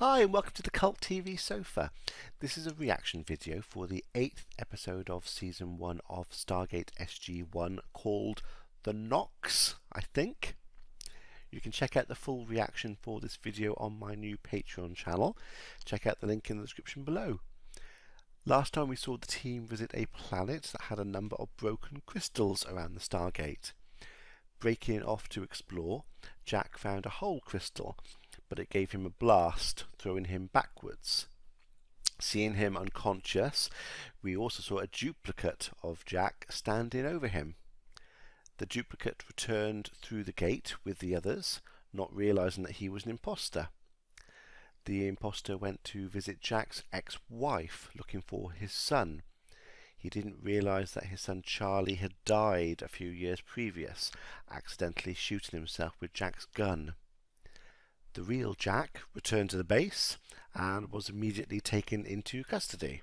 Hi and welcome to the Cult TV Sofa. This is a reaction video for the 8th episode of Season 1 of Stargate SG1 called The Nox, I think. You can check out the full reaction for this video on my new Patreon channel. Check out the link in the description below. Last time we saw the team visit a planet that had a number of broken crystals around the Stargate. Breaking it off to explore, Jack found a whole crystal, but it gave him a blast, throwing him backwards. Seeing him unconscious, we also saw a duplicate of Jack standing over him. The duplicate returned through the gate with the others, not realizing that he was an imposter. The imposter went to visit Jack's ex-wife, looking for his son. He didn't realize that his son Charlie had died a few years previous, accidentally shooting himself with Jack's gun. The real Jack returned to the base and was immediately taken into custody,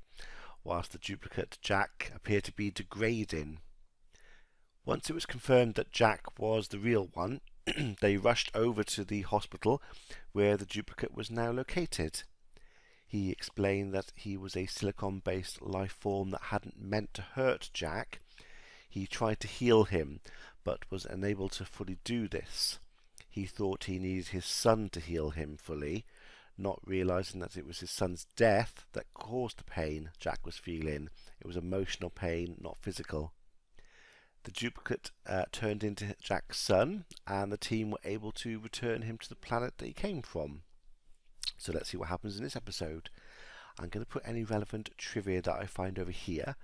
whilst the duplicate Jack appeared to be degrading. Once it was confirmed that Jack was the real one, they rushed over to the hospital where the duplicate was now located. He explained that he was a silicon-based life form that hadn't meant to hurt Jack. He tried to heal him, but was unable to fully do this. He thought he needed his son to heal him fully, not realizing that it was his son's death that caused the pain Jack was feeling. It was emotional pain, not physical. The duplicate turned into Jack's son, and the team were able to return him to the planet that he came from. So let's see what happens in this episode. I'm going to put any relevant trivia that I find over here,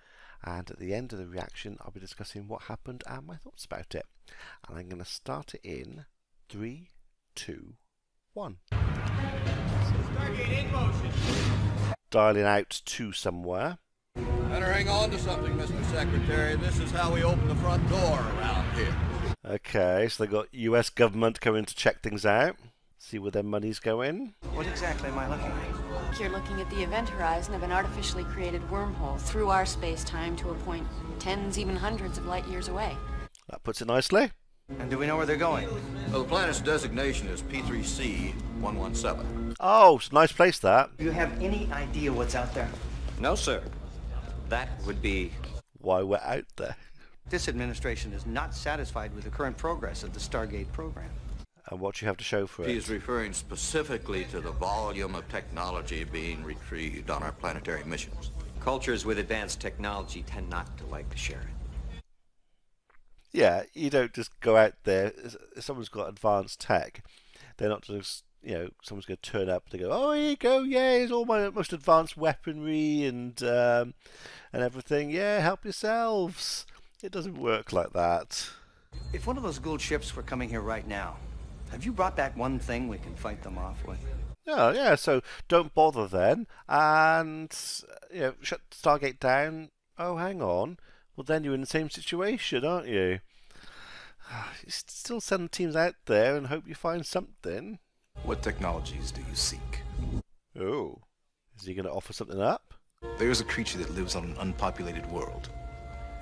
and at the end of the reaction I'll be discussing what happened and my thoughts about it. And I'm going to start it in 3, 2, 1. Stargate in motion. Dialing out to somewhere. Better hang on to something, Mr. Secretary. This is how we open the front door around here. Okay, so they got US government coming to check things out, see where their money's going. What exactly am I looking at? You're looking at the event horizon of an artificially created wormhole through our space-time to a point tens, even hundreds of light years away. That puts it nicely. And do we know where they're going? Well, the planet's designation is P3C-117. Oh, it's a nice place that. Do you have any idea what's out there? No, sir. That would be... Why we're out there. This administration is not satisfied with the current progress of the Stargate program. And what you have to show for He it. is referring specifically to the volume of technology being retrieved on our planetary missions. Cultures with advanced technology tend not to like to share it. Yeah, you don't just go out there. If someone's got advanced tech, they're not just, someone's going to turn up and they go, oh, here you go, yeah, here's all my most advanced weaponry and everything. Yeah, help yourselves. It doesn't work like that. If one of those Gould ships were coming here right now, have you brought back one thing we can fight them off with? Oh, yeah, so don't bother then. And, shut Stargate down. Oh, hang on. Well, then you're in the same situation, aren't you? You still send teams out there and hope you find something. What technologies do you seek? Oh, is he going to offer something up? There is a creature that lives on an unpopulated world.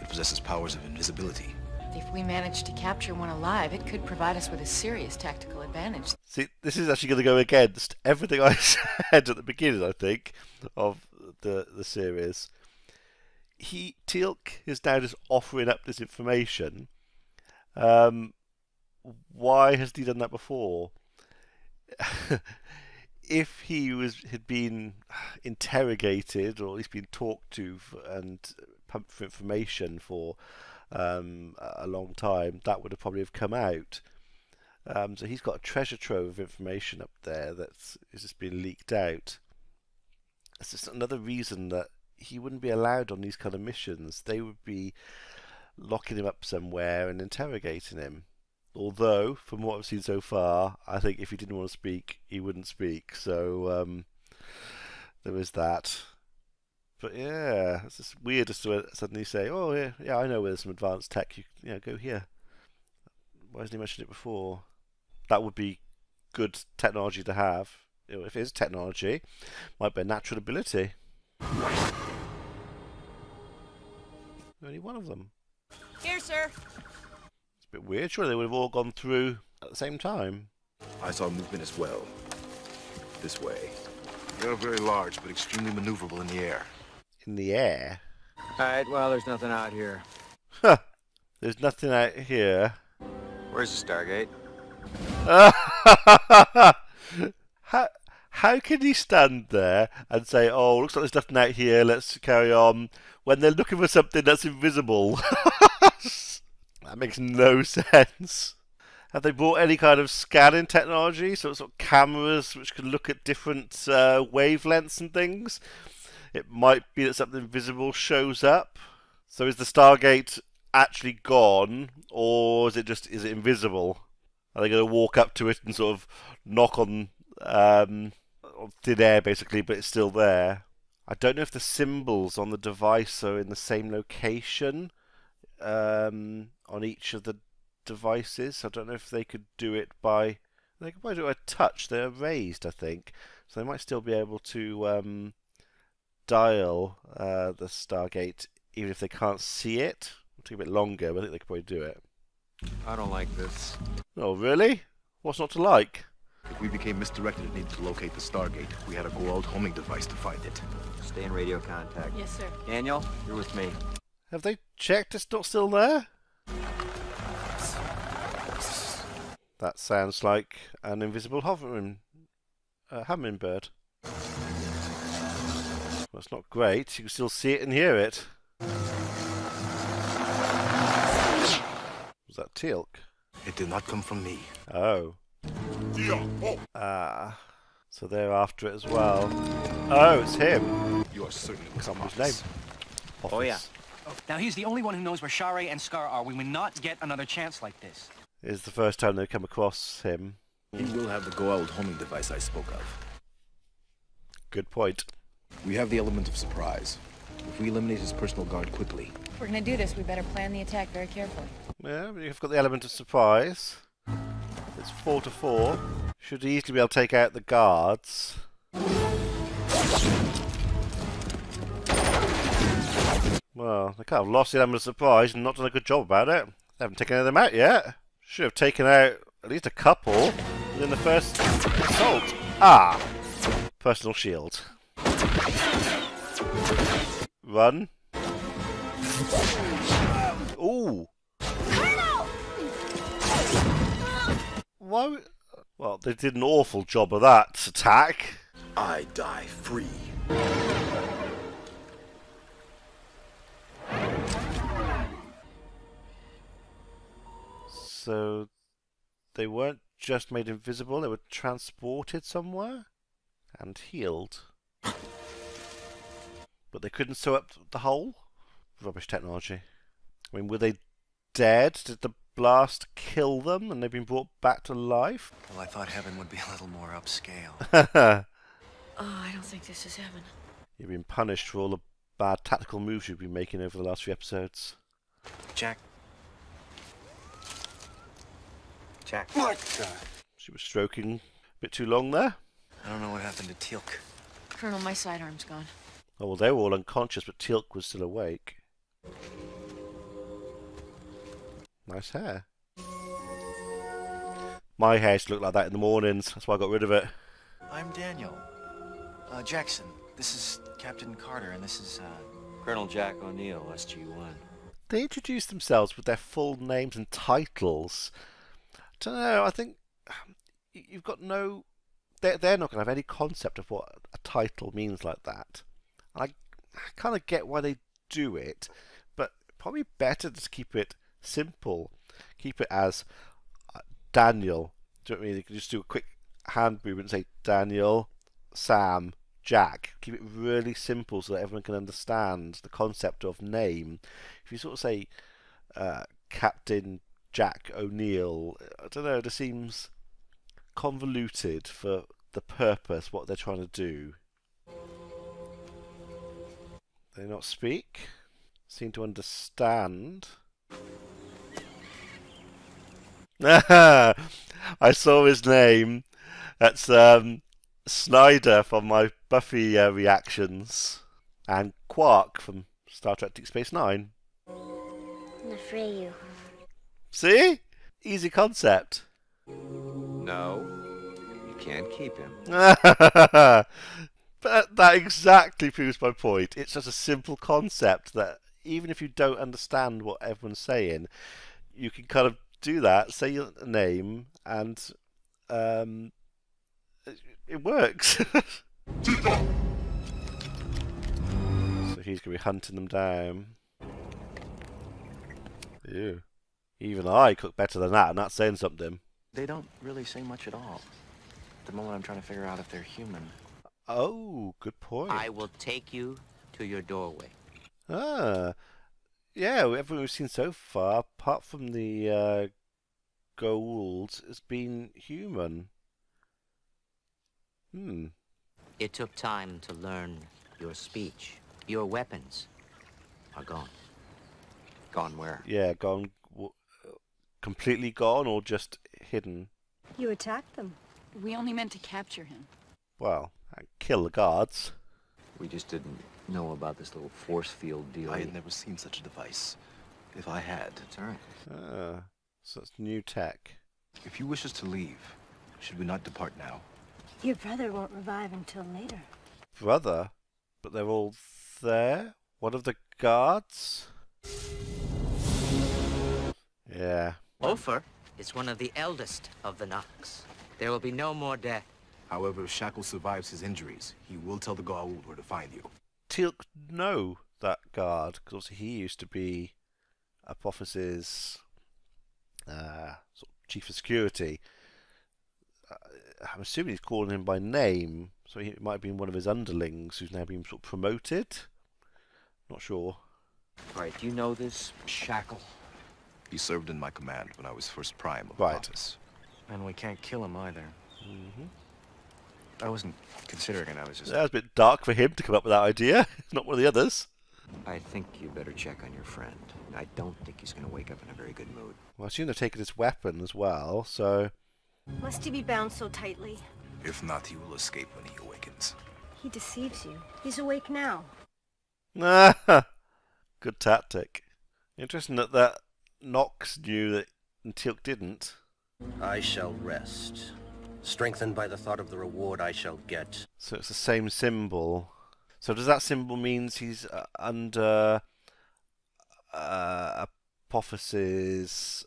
It possesses powers of invisibility. If we manage to capture one alive, it could provide us with a serious tactical advantage. See, this is actually going to go against everything I said at the beginning, I think, of the series. Teal'c is now just offering up this information. Why hasn't he done that before? If he had been interrogated, or at least been talked to and pumped for information for a long time, that would have probably have come out. So he's got a treasure trove of information up there that's just been leaked out. It's just another reason that he wouldn't be allowed on these kind of missions. They would be locking him up somewhere and interrogating him. Although, from what I've seen so far, I think if he didn't want to speak, he wouldn't speak. So there is that. But yeah, it's just weird just to suddenly say, "Oh yeah, I know where there's some advanced tech. You go here." Why hasn't he mentioned it before? That would be good technology to have. If it is technology, might be a natural ability. Only one of them. Here, sir. It's a bit weird. Surely they would have all gone through at the same time. I saw movement as well. This way. They are very large, but extremely maneuverable in the air. In the air? Alright, well, there's nothing out here. Huh. There's nothing out here. Where's the Stargate? How can he stand there and say, oh, looks like there's nothing out here, let's carry on, when they're looking for something that's invisible? That makes no sense. Have they brought any kind of scanning technology, sort of cameras which can look at different wavelengths and things? It might be that something visible shows up. So is the Stargate actually gone, or is it invisible? Are they going to walk up to it and sort of knock on thin air, basically, but it's still there? I don't know if the symbols on the device are in the same location on each of the devices. I don't know if they could do it by... They could probably do it by touch. They're raised, I think. So they might still be able to dial the Stargate, even if they can't see it. It'll take a bit longer, but I think they could probably do it. I don't like this. Oh, really? What's not to like? If we became misdirected and needed to locate the Stargate, we had a Goa'uld homing device to find it. Stay in radio contact. Yes, sir. Daniel, you're with me. Have they checked it's not still there? That sounds like an invisible hummingbird. Well, it's not great. You can still see it and hear it. Was that Teal'c? It did not come from me. Oh. So they're after it as well. Oh, it's him. You are certain it was Can't remember his Office. name. Oh, yeah. Office. Now, he's the only one who knows where Share and Scar are. We will not get another chance like this. It's the first time they've come across him. He will have the Goa'uld homing device I spoke of. Good point. We have the element of surprise. If we eliminate his personal guard quickly, If we're gonna do this, we better plan the attack very carefully. Yeah, but you've got the element of surprise. It's 4-4. Should easily be able to take out the guards. Well, they kind of lost the element of surprise and not done a good job about it. They haven't taken any of them out yet. Should have taken out at least a couple within the first assault. Ah! Personal shield. Run. Ooh! Why? Well, they did an awful job of that attack. I die free. So they weren't just made invisible, they were transported somewhere and healed. But they couldn't sew up the hole? Rubbish technology. I mean, were they dead? Did the blast kill them and they've been brought back to life? Well, I thought heaven would be a little more upscale. Oh, I don't think this is heaven. You've been punished for all the bad tactical moves you've been making over the last few episodes. Jack. Jack. She was stroking a bit too long there. I don't know what happened to Teal'c. Colonel, my sidearm's gone. Oh, well, they were all unconscious, but Teal'c was still awake. Nice hair. My hair used to look like that in the mornings. That's why I got rid of it. I'm Daniel. Jackson. This is Captain Carter, and this is, Colonel Jack O'Neill, SG1. They introduced themselves with their full names and titles. I don't know, I think you've got no... They're not going to have any concept of what a title means like that. And I kind of get why they do it, but probably better to keep it simple. Keep it as Daniel. Do you know what I mean? You can just do a quick hand movement and say Daniel, Sam, Jack. Keep it really simple so that everyone can understand the concept of name. If you sort of say Captain Jack O'Neill, I don't know, it just seems convoluted for the purpose, what they're trying to do. They not speak? Seem to understand. I saw his name. That's Snyder from my Buffy reactions. And Quark from Star Trek Deep Space Nine. I'm afraid you. See? Easy concept. No, you can't keep him. But that exactly proves my point. It's just a simple concept that even if you don't understand what everyone's saying, you can kind of do that, say your name, and it works. So he's going to be hunting them down. Ew. Even I cook better than that, and that's saying something. They don't really say much at all. At the moment, I'm trying to figure out if they're human. Oh, good point. I will take you to your doorway. Ah, yeah, everyone we've seen so far, apart from the gold, has been human. It took time to learn your speech. Your weapons are gone. Gone where? Yeah, gone, completely gone, or just hidden? You attacked them. We only meant to capture him. Well, and kill the guards. We just didn't know about this little force field deal. I had never seen such a device. If I had. That's all right. Ah, so it's new tech. If you wish us to leave, should we not depart now? Your brother won't revive until later. Brother? But they're all there? One of the guards? Yeah. Ofer is one of the eldest of the Nox. There will be no more death. However, if Shackle survives his injuries, he will tell the Goa'uld where to find you. Teal'c know that guard, because obviously he used to be Apophis's sort of chief of security. I'm assuming he's calling him by name, so he might have been one of his underlings who's now been sort of promoted. Not sure. All right, do you know this Shackle? He served in my command when I was first prime of Right. office. And we can't kill him either. I wasn't considering it, I was just... That was a bit dark for him to come up with that idea. Not one of the others. I think you better check on your friend. I don't think he's going to wake up in a very good mood. Well, I assume they've taken his weapon as well, so... Must he be bound so tightly? If not, he will escape when he awakens. He deceives you. He's awake now. Good tactic. Interesting that Nox knew that and Teal'c didn't. I shall rest. Strengthened by the thought of the reward I shall get. So it's the same symbol. So does that symbol means he's under Apophis's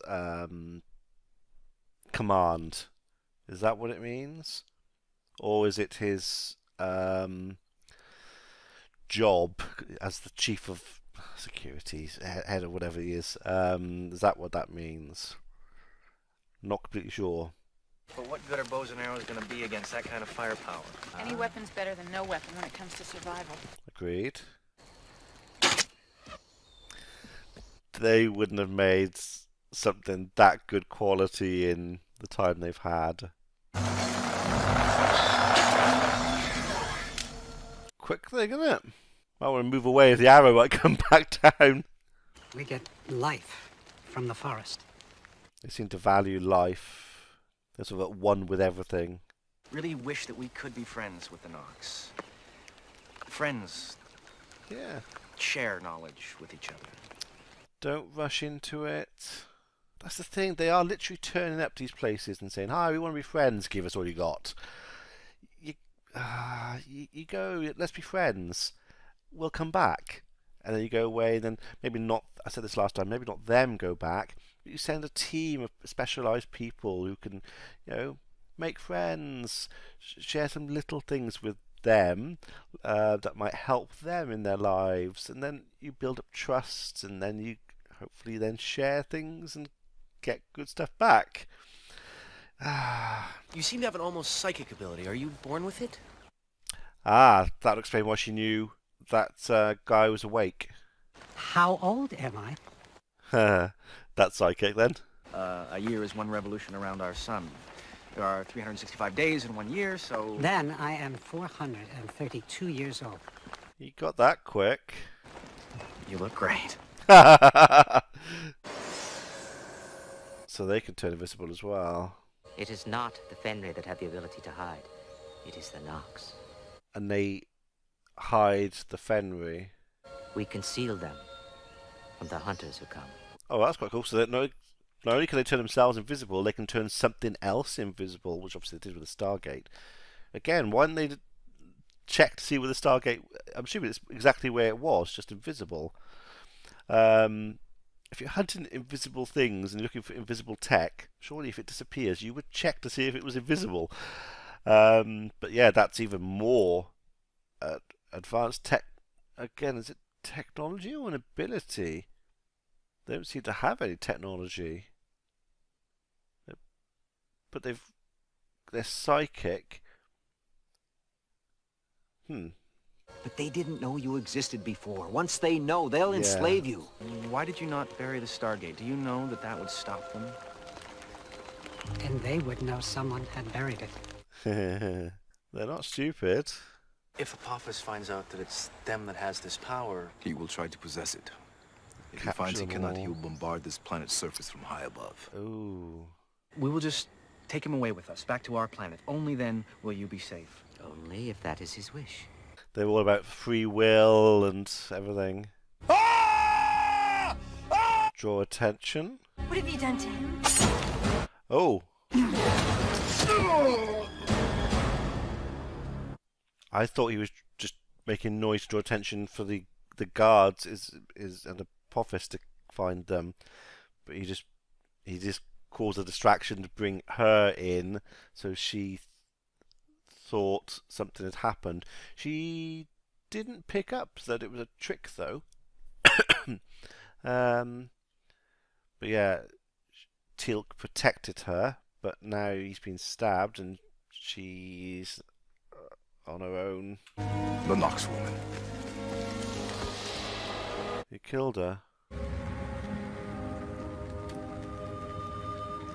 command? Is that what it means? Or is it his job as the chief of security, head or whatever he is? Is that what that means? Not completely sure. But what good are bows and arrows going to be against that kind of firepower? Any weapon's better than no weapon when it comes to survival. Agreed. They wouldn't have made something that good quality in the time they've had. Quick thing, isn't it? Might want to move away if the arrow might come back down. We get life from the forest. They seem to value life. They're sort of at one with everything. Really wish that we could be friends with the Nox. Friends. Yeah. Share knowledge with each other. Don't rush into it. That's the thing. They are literally turning up to these places and saying, "Hi, we want to be friends. Give us all you got." You go. Let's be friends. We'll come back, and then you go away. And then maybe not. I said this last time. Maybe not them go back. But you send a team of specialised people who can, make friends, share some little things with them that might help them in their lives, and then you build up trust, and then you hopefully then share things and get good stuff back. You seem to have an almost psychic ability. Are you born with it? That would explain why she knew that guy was awake. How old am I? That's psychic then. A year is one revolution around our sun. There are 365 days in 1 year, so... Then I am 432 years old. You got that quick. You look great. So they can turn invisible as well. It is not the Fenrir that have the ability to hide. It is the Nox. And they hide the Fenrir. We conceal them from the hunters who come. Oh, that's quite cool. So that not only can they turn themselves invisible, they can turn something else invisible, which obviously they did with the Stargate. Again, why didn't they check to see where the Stargate. I'm assuming it's exactly where it was, just invisible. If you're hunting invisible things and looking for invisible tech, surely if it disappears, you would check to see if it was invisible. But yeah, that's even more advanced tech. Again, is it technology or an ability? They don't seem to have any technology. But they're psychic. But they didn't know you existed before. Once they know, they'll enslave you. Why did you not bury the Stargate? Do you know that that would stop them? Then they would know someone had buried it. They're not stupid. If Apophis finds out that it's them that has this power, he will try to possess it. If he finds he cannot, he will bombard this planet's surface from high above. Ooh. We will just take him away with us, back to our planet. Only then will you be safe. Only if that is his wish. They're all about free will and everything. Draw attention. What have you done to him? Oh. I thought he was just making noise to draw attention for the guards and Apophis to find them, but he just caused a distraction to bring her in, so she thought something had happened. She didn't pick up that it was a trick, though. But yeah, Teal'c protected her, but now he's been stabbed and she's on her own. The Nox woman. He killed her.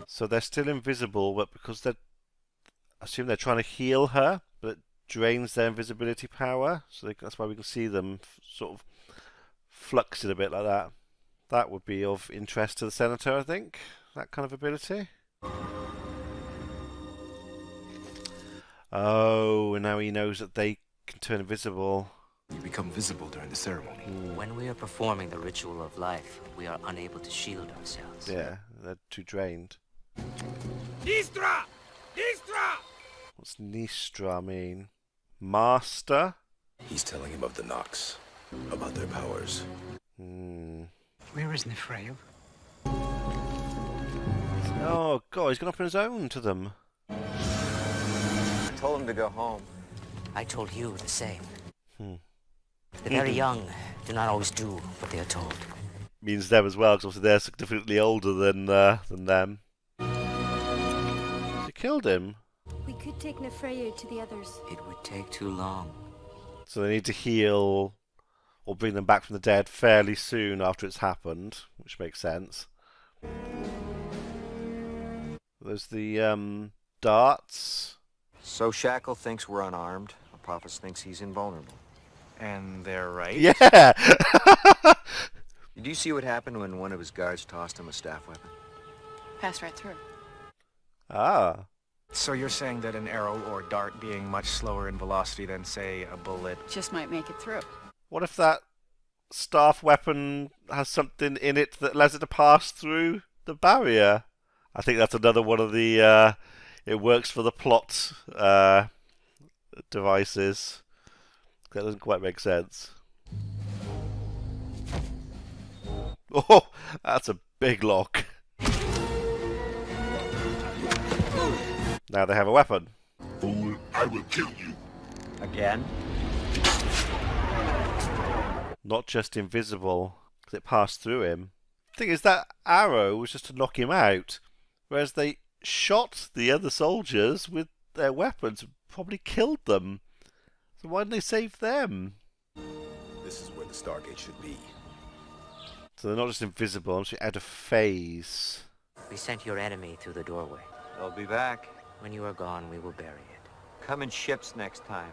So they're still invisible, but because I assume they're trying to heal her, but it drains their invisibility power, so that's why we can see them sort of fluxing a bit like that. That would be of interest to the Senator, I think, that kind of ability. Oh, and now he knows that they can turn invisible. You become visible during the ceremony. When we are performing the ritual of life, we are unable to shield ourselves. Yeah, they're too drained. Nistra! Nistra! What's Nistra mean? Master? He's telling him of the Nox, about their powers. Where is Nefreyo? Oh god, he's gone up on his own to them. I told him to go home. I told you the same. The very young do not always do what they are told. Means them as well, because obviously they're significantly older than them. They killed him. We could take Nefreyo to the others. It would take too long. So they need to heal or bring them back from the dead fairly soon after it's happened, which makes sense. There's the darts. So Shackle thinks we're unarmed. Apophis thinks he's invulnerable. And they're right? Yeah! Did you see what happened when one of his guards tossed him a staff weapon? Passed right through. Ah. So you're saying that an arrow or dart being much slower in velocity than, say, a bullet... Just might make it through. What if that staff weapon has something in it that allows it to pass through the barrier? I think that's another one of the it works for the plot devices. That doesn't quite make sense. Oh, that's a big lock. Now they have a weapon. Fool, I will kill you. Again? Not just invisible, because it passed through him. The thing is, that arrow was just to knock him out, whereas they shot the other soldiers with their weapons and probably killed them. So why didn't they save them? This is where the Stargate should be. So they're not just invisible, they're actually out of phase. We sent your enemy through the doorway. They'll be back. When you are gone, we will bury it. Come in ships next time.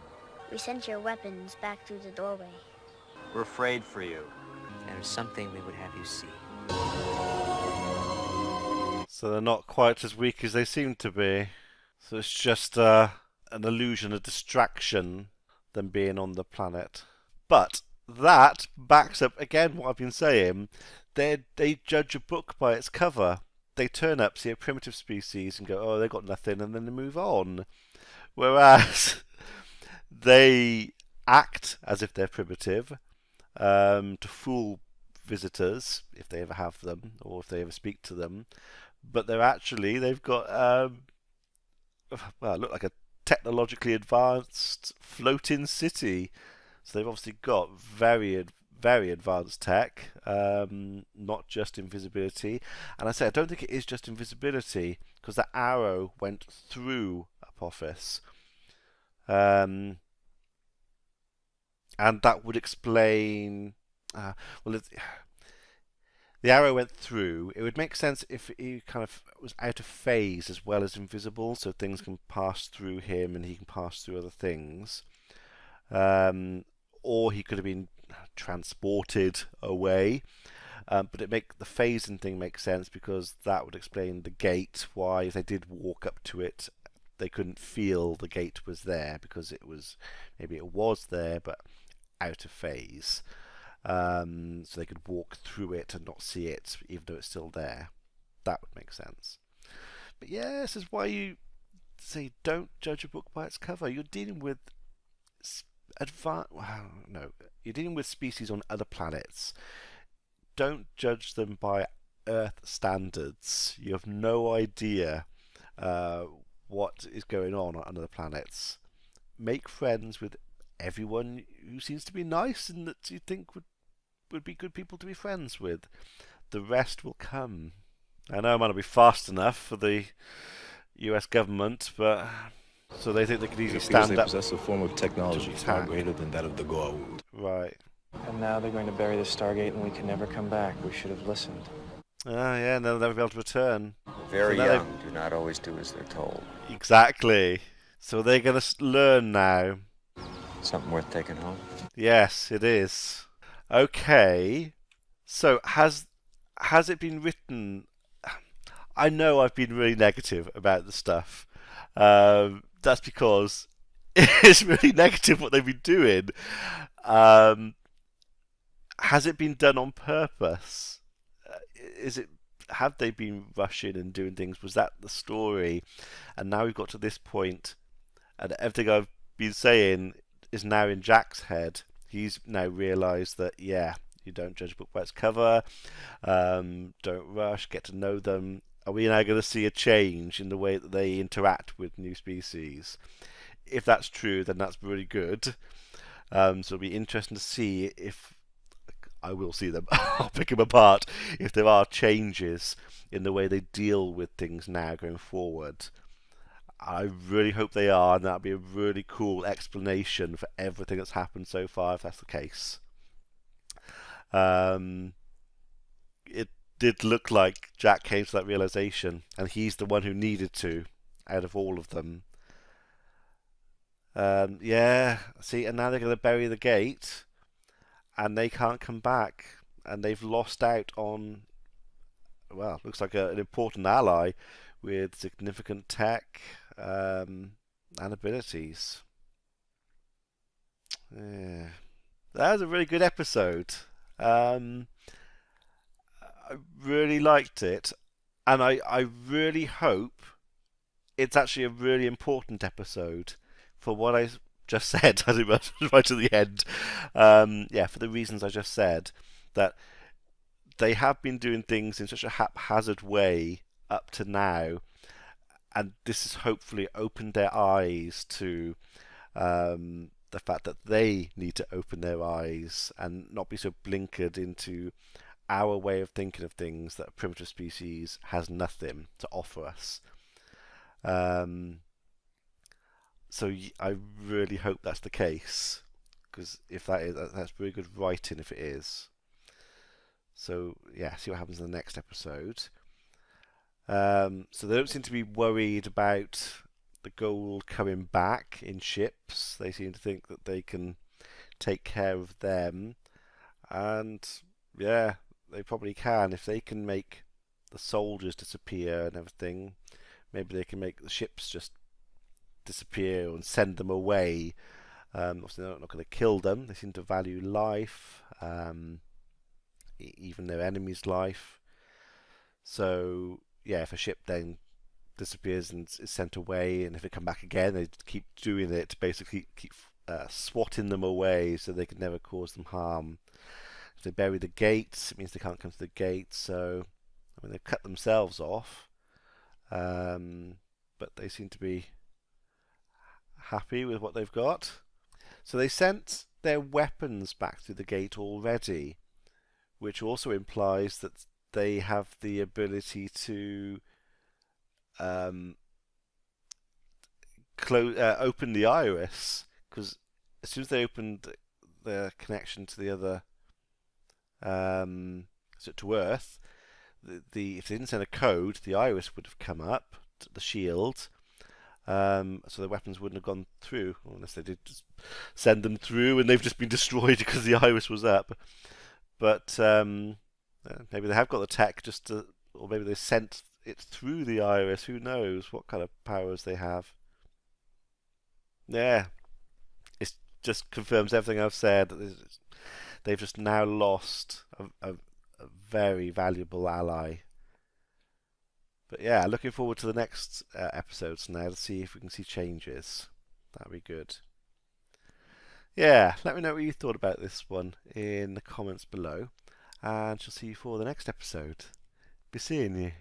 We sent your weapons back through the doorway. We're afraid for you. There is something we would have you see. So they're not quite as weak as they seem to be. So it's just an illusion, a distraction, them being on the planet. But that backs up, again, what I've been saying. They judge a book by its cover. They turn up, see a primitive species, and go, oh, they've got nothing, and then they move on. Whereas they act as if they're primitive to fool visitors if they ever have them or if they ever speak to them, but they've got look like a technologically advanced floating city. So they've obviously got very advanced tech, not just invisibility. And I don't think it is just invisibility, because the arrow went through Apophis. And that would explain... the arrow went through. It would make sense if he kind of was out of phase as well as invisible, so things can pass through him and he can pass through other things. Or he could have been transported away. But the phasing thing makes sense, because that would explain the gate, why if they did walk up to it, they couldn't feel the gate was there, because maybe it was there but out of phase. So they could walk through it and not see it even though it's still there. That would make sense. But yeah, this is why you say don't judge a book by its cover. You're dealing with you're dealing with species on other planets. Don't judge them by Earth standards. You have no idea what is going on other planets. Make friends with everyone who seems to be nice and that you think would be good people to be friends with. The rest will come. I know it might not be fast enough for the US government, but so they think they could easily stand up. They possess a form of technology far greater than that of the Goa'uld. Right. And now they're going to bury the Stargate and we can never come back. We should have listened. Yeah, and they'll never be able to return. Very young do not always do as they're told. Exactly. So they're going to learn now. Something worth taking home. Yes, it is. Okay. So has it been written? I know I've been really negative about the stuff. That's because it's really negative what they've been doing. Has it been done on purpose? Have they been rushing and doing things? Was that the story? And now we've got to this point, and everything I've been saying is now in Jack's head. He's now realised that, yeah, you don't judge a book by its cover. Don't rush. Get to know them. Are we now going to see a change in the way that they interact with new species? If that's true, then that's really good. So it'll be interesting to see if I will see them. I'll pick them apart if there are changes in the way they deal with things now going forward. I really hope they are, and that'll be a really cool explanation for everything that's happened so far, if that's the case. It did look like Jack came to that realization, and he's the one who needed to, out of all of them. Yeah, see, and now they're going to bury the gate, and they can't come back, and they've lost out on, well, looks like an important ally with significant tech and abilities. Yeah. That was a really good episode. I really liked it, and I really hope it's actually a really important episode for what I just said. I think right to the end. Yeah, for the reasons I just said, that they have been doing things in such a haphazard way up to now, and this has hopefully opened their eyes to the fact that they need to open their eyes and not be so blinkered into our way of thinking of things, that a primitive species has nothing to offer us. So I really hope that's the case, because if that is, that's really good writing if it is. So yeah, see what happens in the next episode. So they don't seem to be worried about the gold coming back in ships. They seem to think that they can take care of them, and yeah, they probably can. If they can make the soldiers disappear and everything, maybe they can make the ships just disappear and send them away. Obviously they're not going to kill them. They seem to value life, even their enemy's life. So yeah, if a ship then disappears and is sent away, and if it come back again, they keep doing it to basically keep swatting them away so they could never cause them harm. If they bury the gates, it means they can't come to the gates. So, I mean, they've cut themselves off, but they seem to be happy with what they've got. So they sent their weapons back through the gate already, which also implies that they have the ability to open the iris, because as soon as they opened the connection to the other to Earth, if they didn't send a code, the iris would have come up, the shield, so the weapons wouldn't have gone through, unless they did just send them through and they've just been destroyed because the iris was up. But maybe they have got the tech or maybe they sent it through the iris. Who knows what kind of powers they have? Yeah, it just confirms everything I've said. They've just now lost a very valuable ally. But yeah, looking forward to the next episodes now to see if we can see changes. That'd be good. Yeah, let me know what you thought about this one in the comments below, and shall see you for the next episode. Be seeing you.